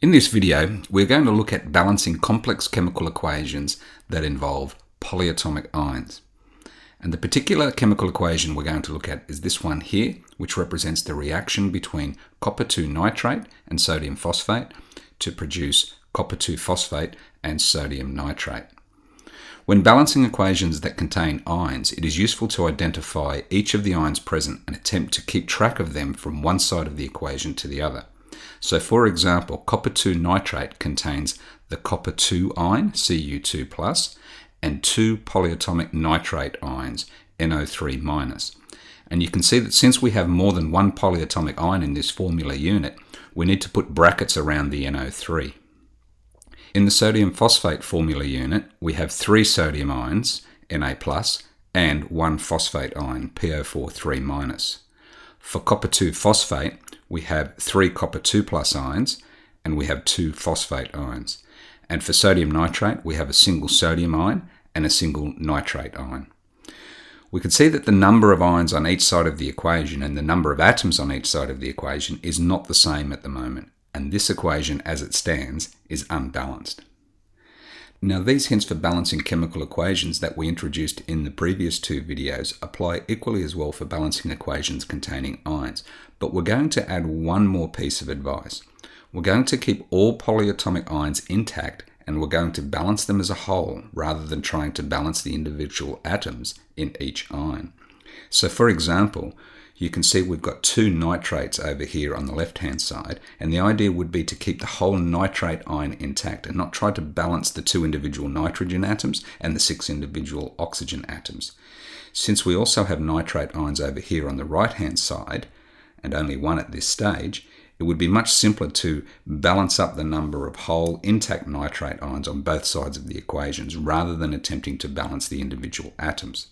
In this video, we're going to look at balancing complex chemical equations that involve polyatomic ions. And the particular chemical equation we're going to look at is this one here, which represents the reaction between copper 2 nitrate and sodium phosphate to produce copper 2 phosphate and sodium nitrate. When balancing equations that contain ions, it is useful to identify each of the ions present and attempt to keep track of them from one side of the equation to the other. So for example, copper 2 nitrate contains the copper 2 ion, Cu2+, and two polyatomic nitrate ions, NO3-. And you can see that since we have more than one polyatomic ion in this formula unit, we need to put brackets around the NO3. In the sodium phosphate formula unit, we have three sodium ions, Na+, and one phosphate ion, PO4 3-. For copper 2 phosphate, we have three copper 2+ ions, and we have two phosphate ions. And for sodium nitrate, we have a single sodium ion and a single nitrate ion. We can see that the number of ions on each side of the equation and the number of atoms on each side of the equation is not the same at the moment, and this equation as it stands is unbalanced. Now, these hints for balancing chemical equations that we introduced in the previous two videos apply equally as well for balancing equations containing ions, but we're going to add one more piece of advice. We're going to keep all polyatomic ions intact, and we're going to balance them as a whole rather than trying to balance the individual atoms in each ion. So for example, you can see we've got two nitrates over here on the left-hand side, and the idea would be to keep the whole nitrate ion intact and not try to balance the two individual nitrogen atoms and the six individual oxygen atoms. Since we also have nitrate ions over here on the right-hand side, and only one at this stage, it would be much simpler to balance up the number of whole intact nitrate ions on both sides of the equations rather than attempting to balance the individual atoms.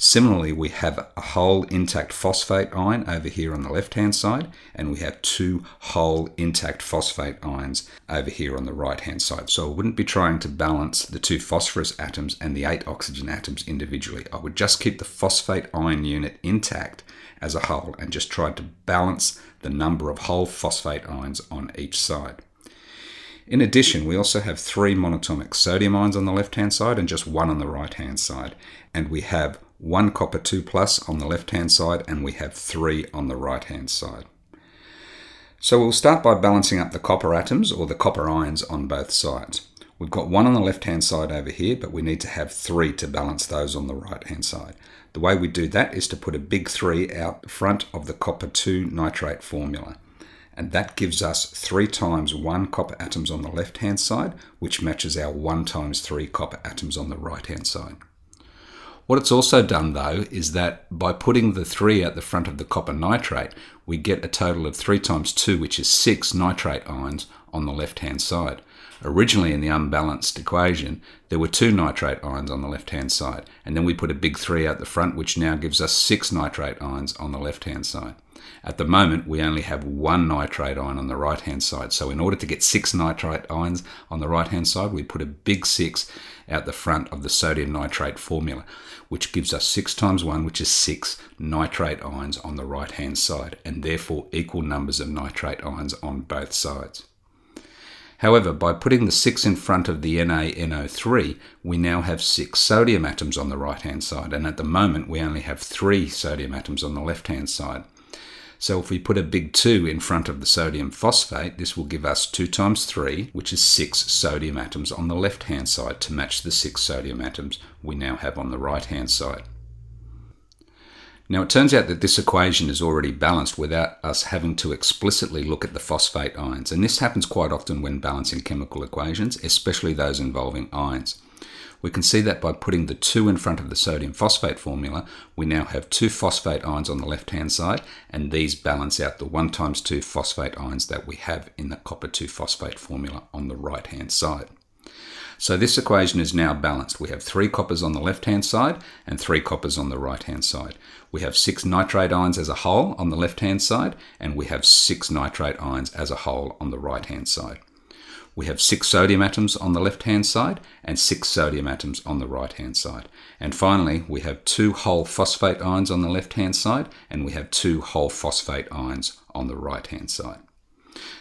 Similarly, we have a whole intact phosphate ion over here on the left-hand side, and we have two whole intact phosphate ions over here on the right-hand side. So I wouldn't be trying to balance the two phosphorus atoms and the 8 oxygen atoms individually. I would just keep the phosphate ion unit intact as a whole and just try to balance the number of whole phosphate ions on each side. In addition, we also have three monatomic sodium ions on the left-hand side and just one on the right-hand side. And we have one copper 2+ on the left-hand side, and we have three on the right-hand side. So we'll start by balancing up the copper atoms, or the copper ions, on both sides. We've got one on the left-hand side over here, but we need to have three to balance those on the right-hand side. The way we do that is to put a big 3 out front of the copper 2 nitrate formula. And that gives us 3 times 1 copper atoms on the left-hand side, which matches our 1 times 3 copper atoms on the right-hand side. What it's also done, though, is that by putting the 3 at the front of the copper nitrate, we get a total of 3 times 2, which is 6 nitrate ions on the left-hand side. Originally in the unbalanced equation, there were 2 nitrate ions on the left-hand side, and then we put a big 3 out the front, which now gives us 6 nitrate ions on the left-hand side. At the moment, we only have 1 nitrate ion on the right-hand side, so in order to get 6 nitrate ions on the right-hand side, we put a big 6 out the front of the sodium nitrate formula, which gives us 6 times 1, which is 6 nitrate ions on the right-hand side, and therefore equal numbers of nitrate ions on both sides. However, by putting the 6 in front of the NaNO3, we now have 6 sodium atoms on the right-hand side, and at the moment we only have 3 sodium atoms on the left-hand side. So if we put a big 2 in front of the sodium phosphate, this will give us 2 times 3, which is 6 sodium atoms on the left-hand side to match the 6 sodium atoms we now have on the right-hand side. Now, it turns out that this equation is already balanced without us having to explicitly look at the phosphate ions, and this happens quite often when balancing chemical equations, especially those involving ions. We can see that by putting the 2 in front of the sodium phosphate formula, we now have 2 phosphate ions on the left-hand side, and these balance out the 1 times 2 phosphate ions that we have in the copper 2 phosphate formula on the right-hand side. So this equation is now balanced. We have 3 coppers on the left-hand side and 3 coppers on the right-hand side. We have 6 nitrate ions as a whole on the left-hand side, and we have 6 nitrate ions as a whole on the right-hand side. We have 6 sodium atoms on the left-hand side and 6 sodium atoms on the right-hand side. And finally, we have 2 whole phosphate ions on the left-hand side, and we have 2 whole phosphate ions on the right-hand side.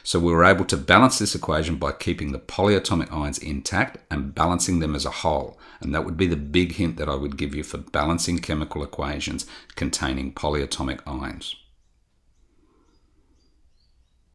So we were able to balance this equation by keeping the polyatomic ions intact and balancing them as a whole. And that would be the big hint that I would give you for balancing chemical equations containing polyatomic ions.